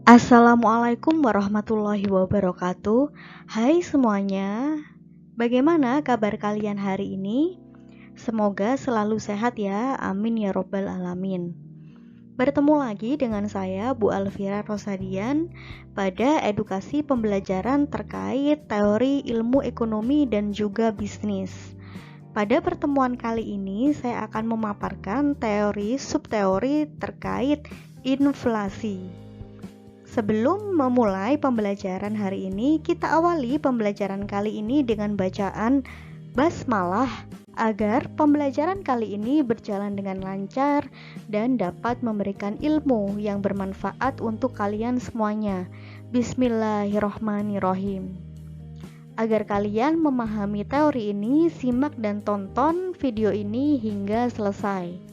Assalamualaikum warahmatullahi wabarakatuh. Hai semuanya, bagaimana kabar kalian hari ini? Semoga selalu sehat ya, amin ya robbal alamin. Bertemu lagi dengan saya Bu Alfira Rosadian pada edukasi pembelajaran terkait teori ilmu ekonomi dan juga bisnis. Pada pertemuan kali ini saya akan memaparkan teori subteori terkait inflasi. Sebelum memulai pembelajaran hari ini, kita awali pembelajaran kali ini dengan bacaan basmalah agar pembelajaran kali ini berjalan dengan lancar dan dapat memberikan ilmu yang bermanfaat untuk kalian semuanya. Bismillahirrohmanirrohim. Agar kalian memahami teori ini, simak dan tonton video ini hingga selesai.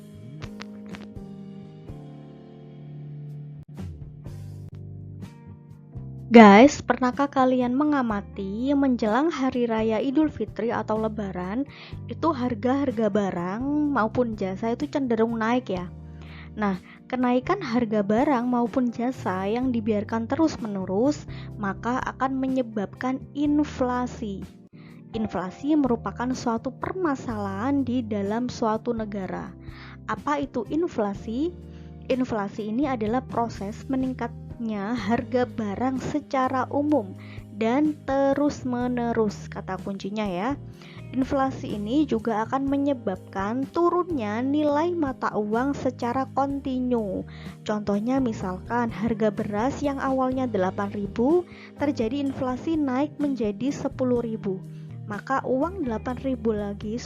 Guys, pernahkah kalian mengamati menjelang Hari Raya Idul Fitri atau Lebaran, itu harga-harga barang maupun jasa itu cenderung naik ya? Nah, kenaikan harga barang maupun jasa yang dibiarkan terus-menerus, maka akan menyebabkan inflasi. Inflasi merupakan suatu permasalahan di dalam suatu negara. Apa itu inflasi? Inflasi ini adalah proses meningkatnya harga barang secara umum dan terus-menerus, kata kuncinya ya. Inflasi ini juga akan menyebabkan turunnya nilai mata uang secara kontinu. Contohnya misalkan harga beras yang awalnya 8.000 terjadi inflasi naik menjadi 10.000. Maka uang 8.000 lagi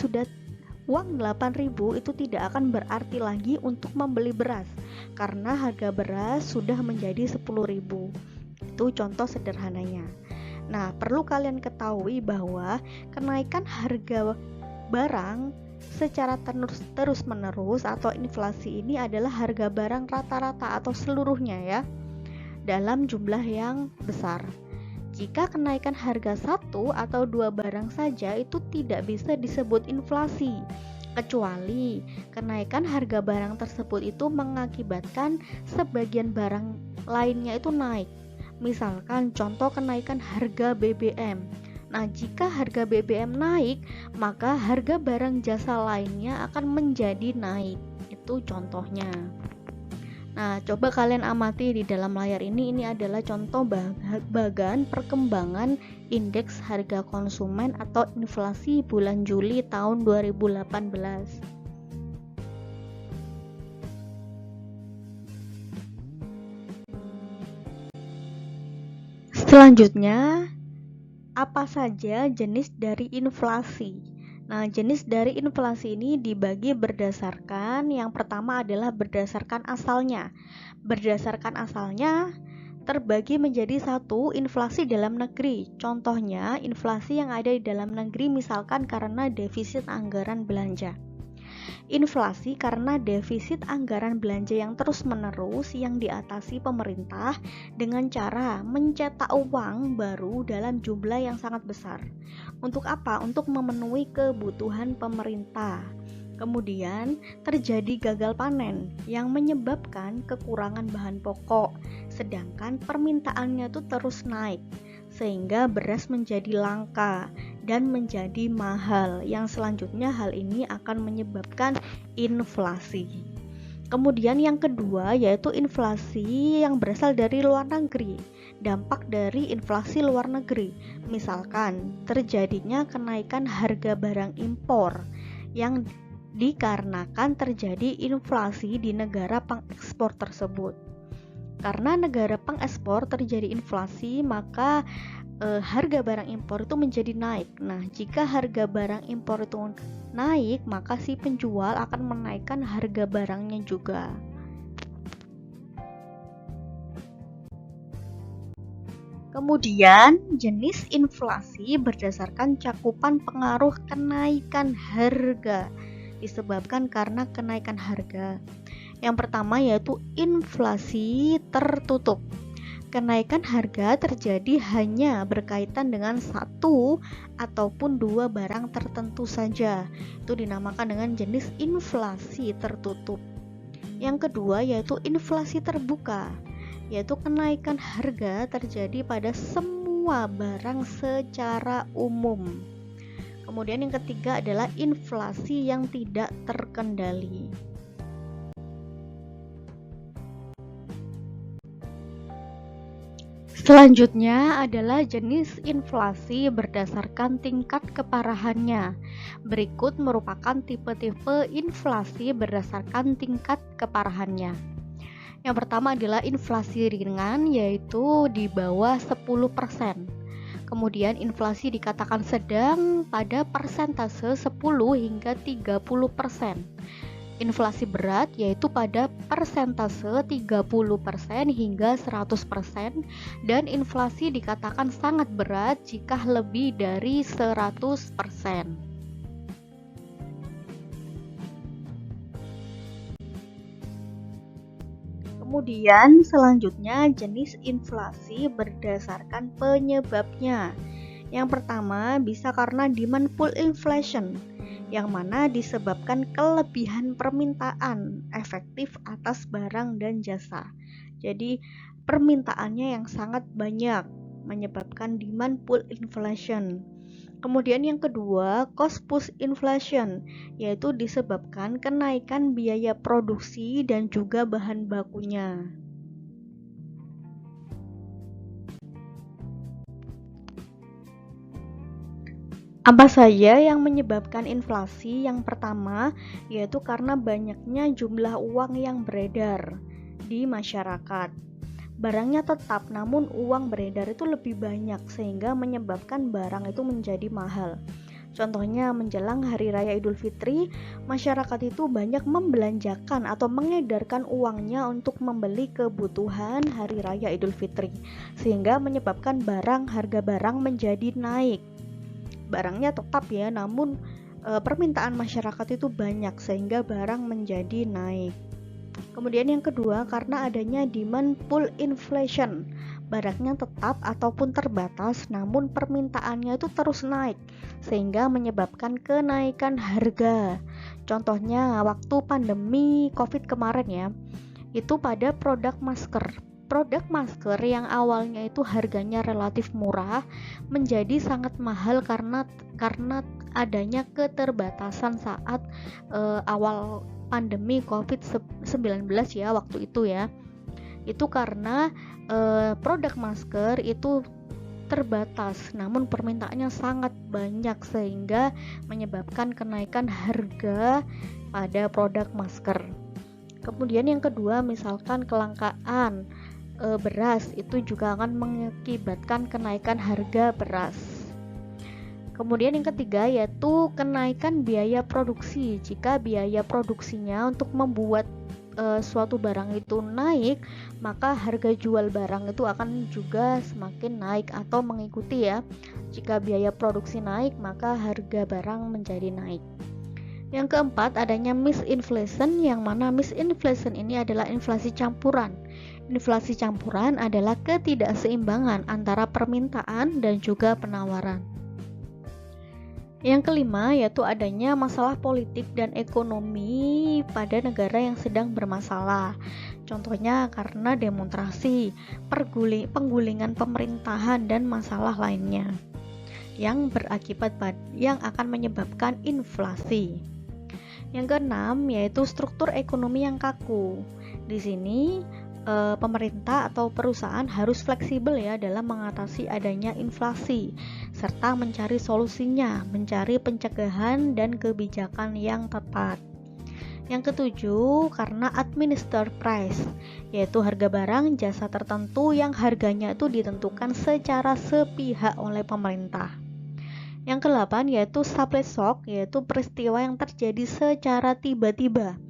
uang 8.000 itu tidak akan berarti lagi untuk membeli beras karena harga beras sudah menjadi 10.000. Itu contoh sederhananya. Nah, perlu kalian ketahui bahwa kenaikan harga barang secara terus-menerus atau inflasi ini adalah harga barang rata-rata atau seluruhnya ya, dalam jumlah yang besar. Jika kenaikan harga satu atau dua barang saja itu tidak bisa disebut inflasi, kecuali kenaikan harga barang tersebut itu mengakibatkan sebagian barang lainnya itu naik. Misalkan contoh kenaikan harga BBM. Nah, jika harga BBM naik, maka harga barang jasa lainnya akan menjadi naik. Itu contohnya. Nah, coba kalian amati di dalam layar ini adalah contoh bagan perkembangan indeks harga konsumen atau inflasi bulan Juli tahun 2018. Selanjutnya, apa saja jenis dari inflasi? Nah, jenis dari inflasi ini dibagi berdasarkan, yang pertama adalah berdasarkan asalnya. Berdasarkan asalnya terbagi menjadi satu, inflasi dalam negeri. Contohnya, inflasi yang ada di dalam negeri misalkan karena defisit anggaran belanja. Inflasi karena defisit anggaran belanja yang terus-menerus yang diatasi pemerintah dengan cara mencetak uang baru dalam jumlah yang sangat besar. Untuk apa? Untuk memenuhi kebutuhan pemerintah. Kemudian terjadi gagal panen yang menyebabkan kekurangan bahan pokok, sedangkan permintaannya itu terus naik, sehingga beras menjadi langka dan menjadi mahal. Yang selanjutnya hal ini akan menyebabkan inflasi. Kemudian yang kedua yaitu inflasi yang berasal dari luar negeri. Dampak dari inflasi luar negeri, misalkan terjadinya kenaikan harga barang impor yang dikarenakan terjadi inflasi di negara pengekspor tersebut. Karena negara pengekspor terjadi inflasi, maka harga barang impor itu menjadi naik. Nah, jika harga barang impor itu naik, maka si penjual akan menaikkan harga barangnya juga. Kemudian, jenis inflasi berdasarkan cakupan pengaruh kenaikan harga disebabkan karena kenaikan harga. Yang pertama yaitu inflasi tertutup. Kenaikan harga terjadi hanya berkaitan dengan satu ataupun dua barang tertentu saja. Itu dinamakan dengan jenis inflasi tertutup. Yang kedua yaitu inflasi terbuka. yaitu kenaikan harga terjadi pada semua barang secara umum. Kemudian yang ketiga adalah inflasi yang tidak terkendali. Selanjutnya adalah jenis inflasi berdasarkan tingkat keparahannya. Berikut merupakan tipe-tipe inflasi berdasarkan tingkat keparahannya. Yang pertama adalah inflasi ringan, yaitu di bawah 10%. Kemudian inflasi dikatakan sedang pada persentase 10 hingga 30%. Inflasi berat yaitu pada persentase 30% hingga 100%, dan inflasi dikatakan sangat berat jika lebih dari 100%. Kemudian selanjutnya jenis inflasi berdasarkan penyebabnya. Yang pertama bisa karena demand pull inflation, yang mana disebabkan kelebihan permintaan efektif atas barang dan jasa. Jadi permintaannya yang sangat banyak menyebabkan demand pull inflation. Kemudian yang kedua, cost push inflation, yaitu disebabkan kenaikan biaya produksi dan juga bahan bakunya. Apa saja yang menyebabkan inflasi? Yang pertama, yaitu karena banyaknya jumlah uang yang beredar di masyarakat. Barangnya tetap, namun uang beredar itu lebih banyak sehingga menyebabkan barang itu menjadi mahal. Contohnya menjelang Hari Raya Idul Fitri, masyarakat itu banyak membelanjakan atau mengedarkan uangnya untuk membeli kebutuhan Hari Raya Idul Fitri, sehingga menyebabkan harga barang menjadi naik. Barangnya tetap ya, namun permintaan masyarakat itu banyak sehingga barang menjadi naik. Kemudian yang kedua, karena adanya demand pull inflation. Barangnya tetap ataupun terbatas, namun permintaannya itu terus naik sehingga menyebabkan kenaikan harga. Contohnya waktu pandemi Covid kemarin ya, itu pada produk masker. Produk masker yang awalnya itu harganya relatif murah menjadi sangat mahal karena adanya keterbatasan saat awal pandemi COVID-19 ya waktu itu ya. Itu karena produk masker itu terbatas, namun permintaannya sangat banyak sehingga menyebabkan kenaikan harga pada produk masker. Kemudian yang kedua, misalkan kelangkaan beras, itu juga akan mengakibatkan kenaikan harga beras. Kemudian yang ketiga yaitu kenaikan biaya produksi. Jika biaya produksinya untuk membuat suatu barang itu naik, maka harga jual barang itu akan juga semakin naik atau mengikuti ya. Jika biaya produksi naik, maka harga barang menjadi naik. Yang keempat, adanya misinflation, yang mana misinflation ini adalah inflasi campuran. Inflasi campuran adalah ketidakseimbangan antara permintaan dan juga penawaran. Yang kelima yaitu adanya masalah politik dan ekonomi pada negara yang sedang bermasalah. Contohnya karena demonstrasi, penggulingan pemerintahan dan masalah lainnya yang akan menyebabkan inflasi. Yang keenam yaitu struktur ekonomi yang kaku. Di sini pemerintah atau perusahaan harus fleksibel ya dalam mengatasi adanya inflasi serta mencari solusinya, mencari pencegahan dan kebijakan yang tepat. Yang ketujuh, karena administered price, yaitu harga barang jasa tertentu yang harganya itu ditentukan secara sepihak oleh pemerintah. Yang kedelapan yaitu supply shock, yaitu peristiwa yang terjadi secara tiba-tiba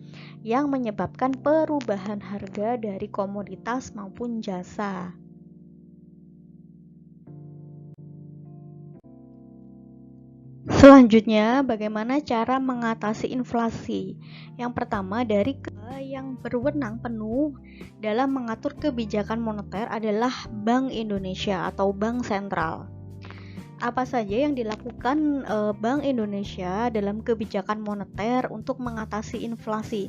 yang menyebabkan perubahan harga dari komoditas maupun jasa. Selanjutnya, bagaimana cara mengatasi inflasi? Yang pertama, dari yang berwenang penuh dalam mengatur kebijakan moneter adalah Bank Indonesia atau Bank Sentral. Apa saja yang dilakukan Bank Indonesia dalam kebijakan moneter untuk mengatasi inflasi?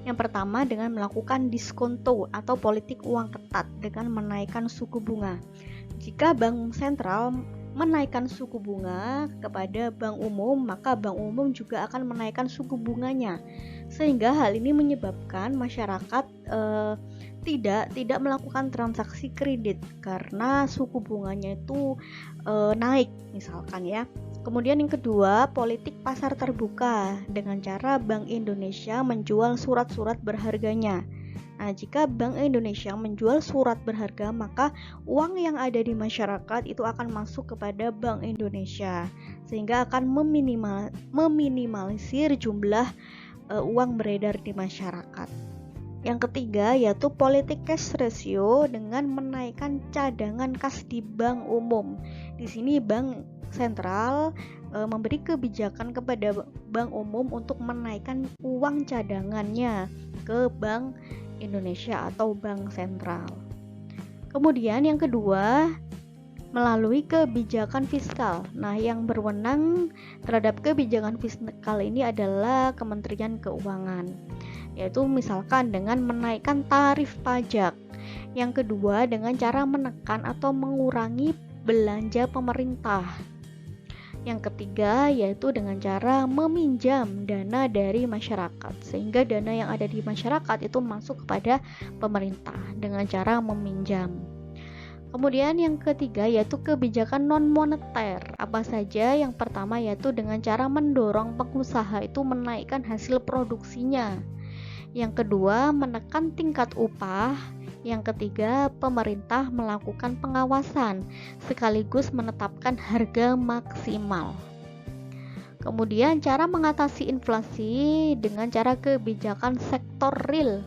Yang pertama dengan melakukan diskonto atau politik uang ketat dengan menaikkan suku bunga. Jika bank sentral menaikkan suku bunga kepada bank umum, maka bank umum juga akan menaikkan suku bunganya. Sehingga hal ini menyebabkan masyarakat tidak melakukan transaksi kredit karena suku bunganya itu naik misalkan ya. Kemudian yang kedua, politik pasar terbuka dengan cara Bank Indonesia menjual surat-surat berharganya. Nah, jika Bank Indonesia menjual surat berharga, maka uang yang ada di masyarakat itu akan masuk kepada Bank Indonesia, sehingga akan meminimalisir jumlah uang beredar di masyarakat. Yang ketiga yaitu politik cash ratio dengan menaikkan cadangan kas di bank umum. Di sini bank sentral memberi kebijakan kepada bank umum untuk menaikkan uang cadangannya ke Bank Indonesia atau bank sentral. Kemudian yang kedua, melalui kebijakan fiskal. Nah, yang berwenang terhadap kebijakan fiskal ini adalah Kementerian Keuangan, yaitu misalkan dengan menaikkan tarif pajak. Yang kedua, dengan cara menekan atau mengurangi belanja pemerintah. Yang ketiga yaitu dengan cara meminjam dana dari masyarakat, sehingga dana yang ada di masyarakat itu masuk kepada pemerintah dengan cara meminjam. Kemudian yang ketiga yaitu kebijakan non-moneter. Apa saja? Yang pertama yaitu dengan cara mendorong pengusaha itu menaikkan hasil produksinya. Yang kedua, menekan tingkat upah. Yang ketiga, pemerintah melakukan pengawasan sekaligus menetapkan harga maksimal. Kemudian cara mengatasi inflasi dengan cara kebijakan sektor real.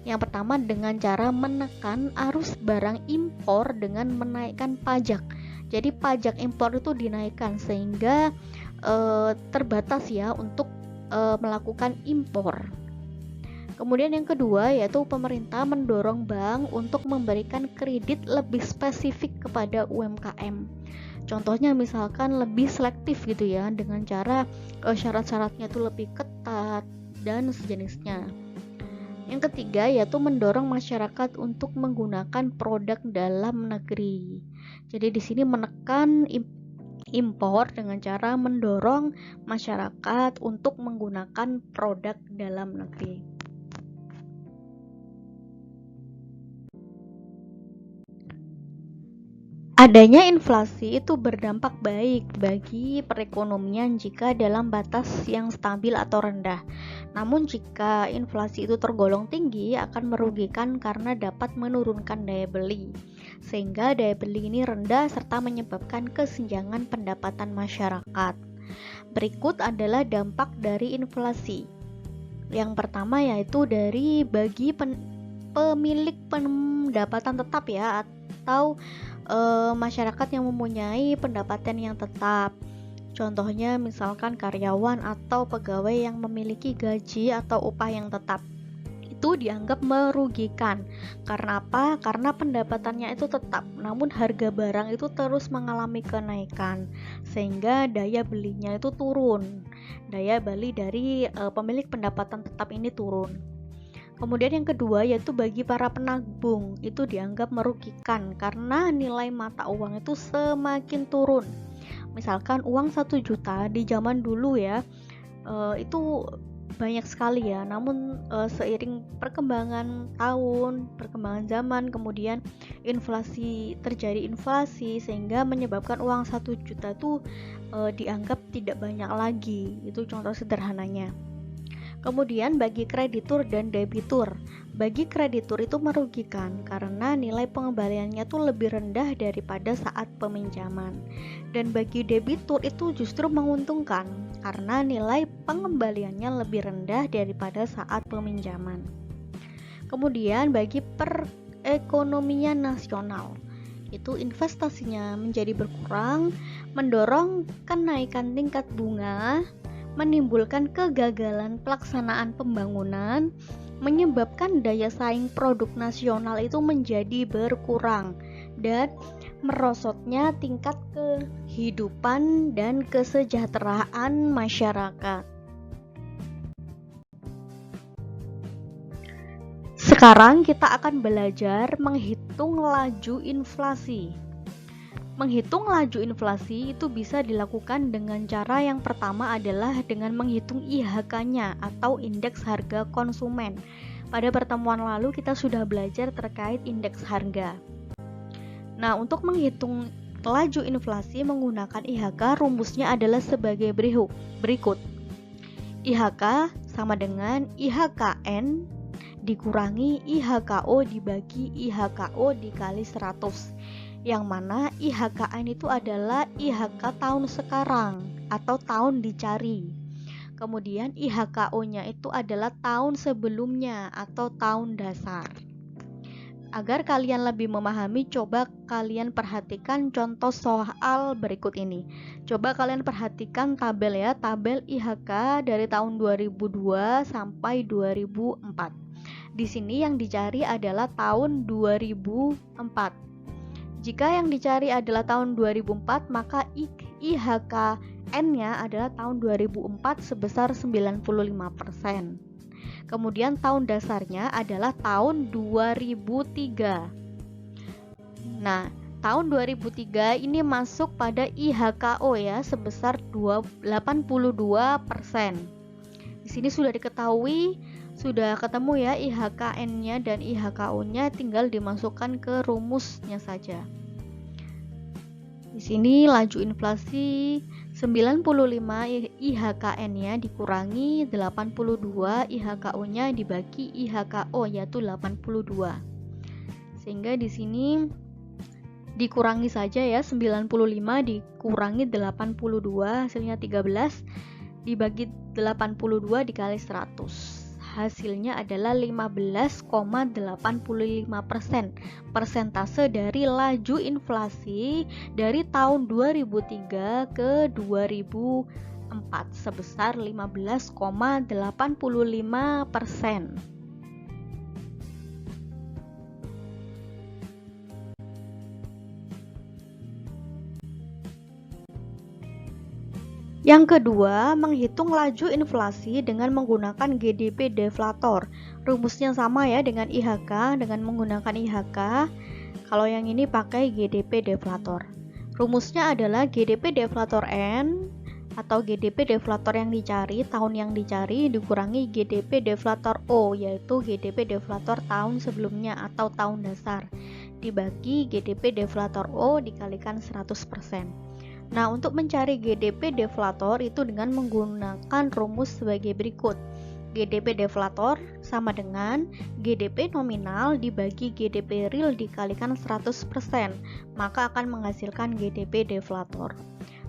Yang pertama dengan cara menekan arus barang impor dengan menaikkan pajak. Jadi pajak impor itu dinaikkan sehingga terbatas ya untuk melakukan impor. Kemudian yang kedua yaitu pemerintah mendorong bank untuk memberikan kredit lebih spesifik kepada UMKM. Contohnya misalkan lebih selektif gitu ya, dengan cara syarat-syaratnya itu lebih ketat dan sejenisnya. Yang ketiga yaitu mendorong masyarakat untuk menggunakan produk dalam negeri. Jadi di sini menekan impor dengan cara mendorong masyarakat untuk menggunakan produk dalam negeri. Adanya inflasi itu berdampak baik bagi perekonomian jika dalam batas yang stabil atau rendah. Namun jika inflasi itu tergolong tinggi akan merugikan karena dapat menurunkan daya beli. Sehingga daya beli ini rendah serta menyebabkan kesenjangan pendapatan masyarakat. Berikut adalah dampak dari inflasi. Yang pertama yaitu dari bagi pemilik pendapatan tetap ya, atau masyarakat yang mempunyai pendapatan yang tetap. Contohnya misalkan karyawan atau pegawai yang memiliki gaji atau upah yang tetap. Itu dianggap merugikan. Karena apa? Karena pendapatannya itu tetap, namun harga barang itu terus mengalami kenaikan, sehingga daya belinya itu turun. Daya beli dari pemilik pendapatan tetap ini turun. Kemudian yang kedua yaitu bagi para penabung itu dianggap merugikan karena nilai mata uang itu semakin turun. Misalkan uang 1 juta di zaman dulu ya itu banyak sekali ya, namun seiring perkembangan tahun, perkembangan zaman, kemudian terjadi inflasi sehingga menyebabkan uang 1 juta itu dianggap tidak banyak lagi. Itu contoh sederhananya. Kemudian bagi kreditur dan debitur. Bagi kreditur itu merugikan karena nilai pengembaliannya itu lebih rendah daripada saat peminjaman. Dan bagi debitur itu justru menguntungkan karena nilai pengembaliannya lebih rendah daripada saat peminjaman. Kemudian bagi perekonomian nasional, itu investasinya menjadi berkurang, mendorong kenaikan tingkat bunga, menimbulkan kegagalan pelaksanaan pembangunan, menyebabkan daya saing produk nasional itu menjadi berkurang, dan merosotnya tingkat kehidupan dan kesejahteraan masyarakat. Sekarang kita akan belajar menghitung laju inflasi. Menghitung laju inflasi itu bisa dilakukan dengan cara yang pertama adalah dengan menghitung IHK-nya atau indeks harga konsumen. Pada pertemuan lalu kita sudah belajar terkait indeks harga. Nah, untuk menghitung laju inflasi menggunakan IHK, rumusnya adalah sebagai berikut. IHK sama dengan IHKN dikurangi IHKO dibagi IHKO dikali 100, yang mana IHKN itu adalah IHK tahun sekarang atau tahun dicari. Kemudian IHKO-nya itu adalah tahun sebelumnya atau tahun dasar. Agar kalian lebih memahami, coba kalian perhatikan contoh soal berikut ini. Coba kalian perhatikan tabel ya, tabel IHK dari tahun 2002 sampai 2004. Di sini yang dicari adalah tahun 2004. Jika yang dicari adalah tahun 2004, maka IHKN-nya adalah tahun 2004 sebesar 95%. Kemudian tahun dasarnya adalah tahun 2003. Nah, tahun 2003 ini masuk pada IHKO ya, sebesar 82%. Di sini sudah diketahui, sudah ketemu ya IHKN-nya dan IHKO-nya, tinggal dimasukkan ke rumusnya saja. Di sini laju inflasi 95 IHKN-nya dikurangi 82 IHKO-nya dibagi IHKO yaitu 82. Sehingga di sini dikurangi saja ya, 95 dikurangi 82 hasilnya 13 dibagi 82 dikali 100. Hasilnya adalah 15,85%. Persentase dari laju inflasi dari tahun 2003 ke 2004 sebesar 15,85%. Yang kedua, menghitung laju inflasi dengan menggunakan GDP deflator. Rumusnya sama ya dengan IHK, dengan menggunakan IHK. Kalau yang ini pakai GDP deflator. Rumusnya adalah GDP deflator N atau GDP deflator yang dicari, tahun yang dicari dikurangi GDP deflator O, yaitu GDP deflator tahun sebelumnya atau tahun dasar, dibagi GDP deflator O dikalikan 100%. Nah, untuk mencari GDP deflator itu dengan menggunakan rumus sebagai berikut. GDP deflator sama dengan GDP nominal dibagi GDP real dikalikan 100%, maka akan menghasilkan GDP deflator.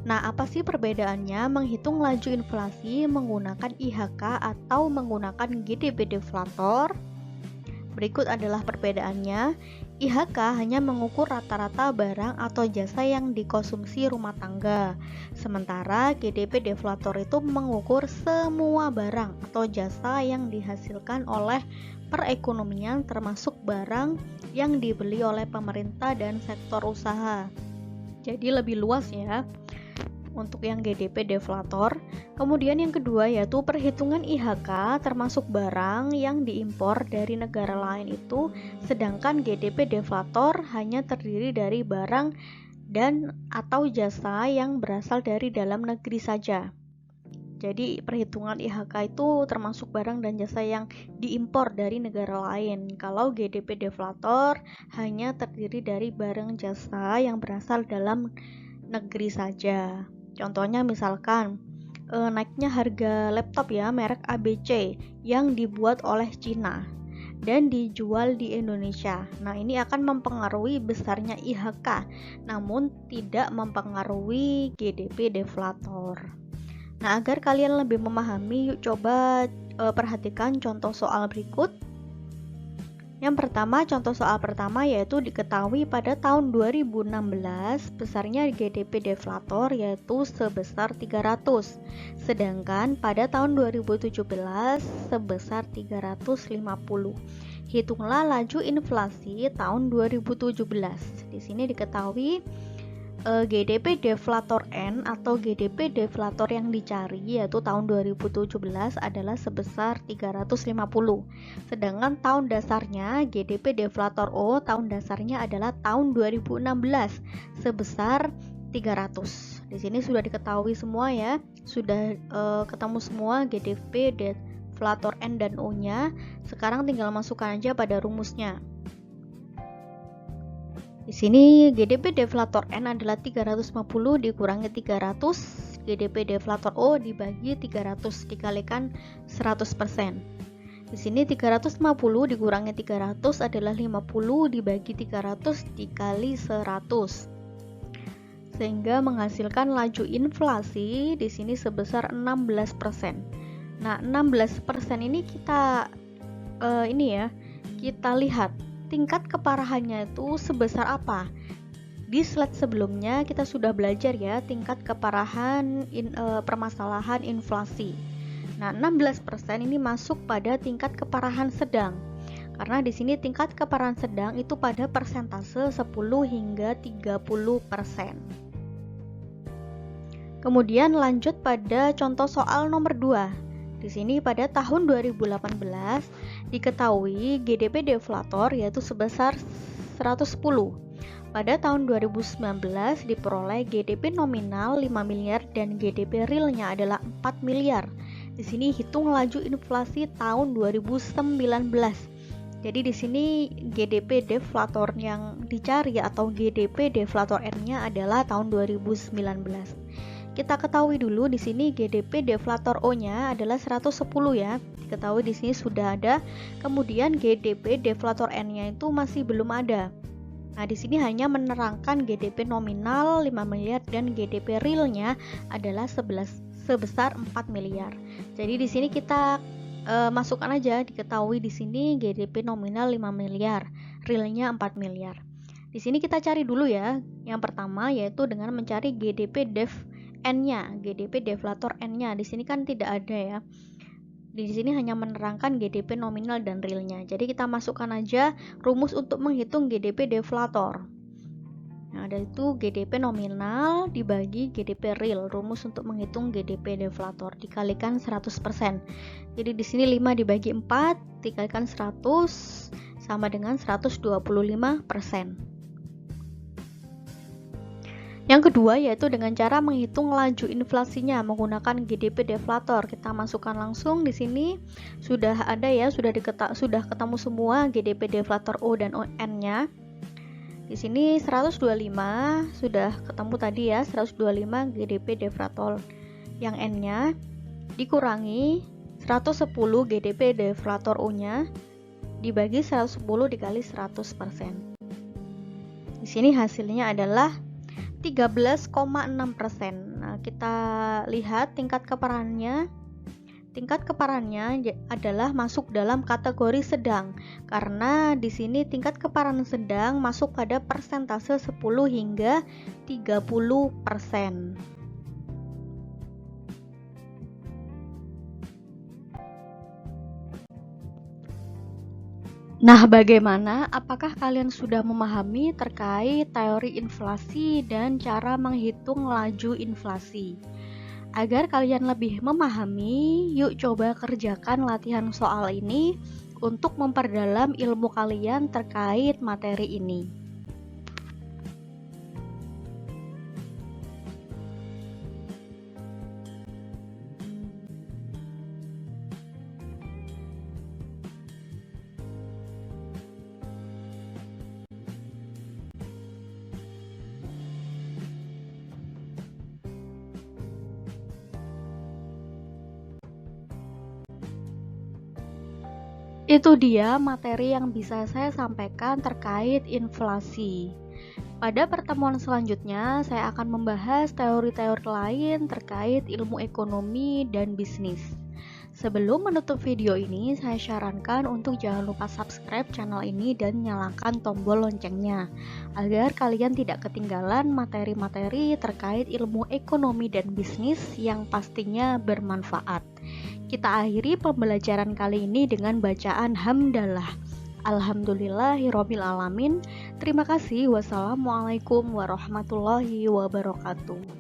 Nah, apa sih perbedaannya menghitung laju inflasi menggunakan IHK atau menggunakan GDP deflator? Berikut adalah perbedaannya. IHK hanya mengukur rata-rata barang atau jasa yang dikonsumsi rumah tangga, sementara GDP deflator itu mengukur semua barang atau jasa yang dihasilkan oleh perekonomian termasuk barang yang dibeli oleh pemerintah dan sektor usaha. Jadi lebih luas ya untuk yang GDP deflator. Kemudian yang kedua yaitu perhitungan IHK termasuk barang yang diimpor dari negara lain itu, sedangkan GDP deflator hanya terdiri dari barang dan atau jasa yang berasal dari dalam negeri saja. Jadi perhitungan IHK itu termasuk barang dan jasa yang diimpor dari negara lain. Kalau GDP deflator hanya terdiri dari barang jasa yang berasal dalam negeri saja. Contohnya misalkan naiknya harga laptop ya merek ABC yang dibuat oleh Cina dan dijual di Indonesia. Nah, ini akan mempengaruhi besarnya IHK, namun tidak mempengaruhi GDP deflator. Nah, agar kalian lebih memahami, yuk coba perhatikan contoh soal berikut. Yang pertama, contoh soal pertama yaitu diketahui pada tahun 2016 besarnya GDP deflator yaitu sebesar 300, sedangkan pada tahun 2017 sebesar 350. Hitunglah laju inflasi tahun 2017. Di sini diketahui GDP deflator N atau GDP deflator yang dicari yaitu tahun 2017 adalah sebesar 350. Sedangkan tahun dasarnya GDP deflator O tahun dasarnya adalah tahun 2016 sebesar 300. Di sini sudah diketahui semua ya. Sudah ketemu semua GDP deflator N dan O-nya. Sekarang tinggal masukkan aja pada rumusnya. Di sini GDP deflator N adalah 350 dikurangi 300, GDP deflator O dibagi 300 dikalikan 100%. Di sini 350 dikurangi 300 adalah 50 dibagi 300 dikali 100. Sehingga menghasilkan laju inflasi di sini sebesar 16%. Nah, 16% ini kita kita lihat tingkat keparahannya itu sebesar apa. Di slide sebelumnya kita sudah belajar ya tingkat keparahan permasalahan inflasi. Nah, 16% ini masuk pada tingkat keparahan sedang. Karena di sini tingkat keparahan sedang itu pada persentase 10 hingga 30%. Kemudian lanjut pada contoh soal nomor 2. Di sini pada tahun 2018 diketahui GDP deflator yaitu sebesar 110. Pada tahun 2019 diperoleh GDP nominal 5 miliar dan GDP realnya adalah 4 miliar. Di sini hitung laju inflasi tahun 2019. Jadi di sini GDP deflator yang dicari atau GDP deflator N-nya adalah tahun 2019. Kita ketahui dulu di sini GDP deflator O-nya adalah 110 ya. Diketahui di sini sudah ada. Kemudian GDP deflator N-nya itu masih belum ada. Nah, di sini hanya menerangkan GDP nominal 5 miliar dan GDP realnya adalah sebesar 4 miliar. Jadi di sini kita masukkan aja, diketahui di sini GDP nominal 5 miliar, realnya 4 miliar. Di sini kita cari dulu ya. Yang pertama yaitu dengan mencari GDP N-nya, GDP deflator N-nya. Di sini kan tidak ada ya. Di sini hanya menerangkan GDP nominal dan realnya. Jadi kita masukkan aja rumus untuk menghitung GDP deflator. Nah, ada itu GDP nominal dibagi GDP real. Rumus untuk menghitung GDP deflator dikalikan 100%. Jadi di sini 5 dibagi 4 dikalikan 100 sama dengan 125%. Yang kedua yaitu dengan cara menghitung laju inflasinya menggunakan GDP deflator. Kita masukkan langsung di sini sudah ada ya, sudah ketemu semua GDP deflator O dan N-nya. Di sini 125 sudah ketemu tadi ya, 125 GDP deflator yang N-nya dikurangi 110 GDP deflator O-nya dibagi 110 dikali 100%. Di sini hasilnya adalah 13,6%. Nah, kita lihat tingkat keparahannya. Tingkat keparahannya adalah masuk dalam kategori sedang karena di sini tingkat keparahan sedang masuk pada persentase 10 hingga 30%. Nah, bagaimana? Apakah kalian sudah memahami terkait teori inflasi dan cara menghitung laju inflasi? Agar kalian lebih memahami, yuk coba kerjakan latihan soal ini untuk memperdalam ilmu kalian terkait materi ini. Itu dia materi yang bisa saya sampaikan terkait inflasi. Pada pertemuan selanjutnya, saya akan membahas teori-teori lain terkait ilmu ekonomi dan bisnis. Sebelum menutup video ini, saya sarankan untuk jangan lupa subscribe channel ini dan nyalakan tombol loncengnya, agar kalian tidak ketinggalan materi-materi terkait ilmu ekonomi dan bisnis yang pastinya bermanfaat. Kita akhiri pembelajaran kali ini dengan bacaan hamdalah. Alhamdulillahirabbil alamin. Terima kasih. Wassalamualaikum warahmatullahi wabarakatuh.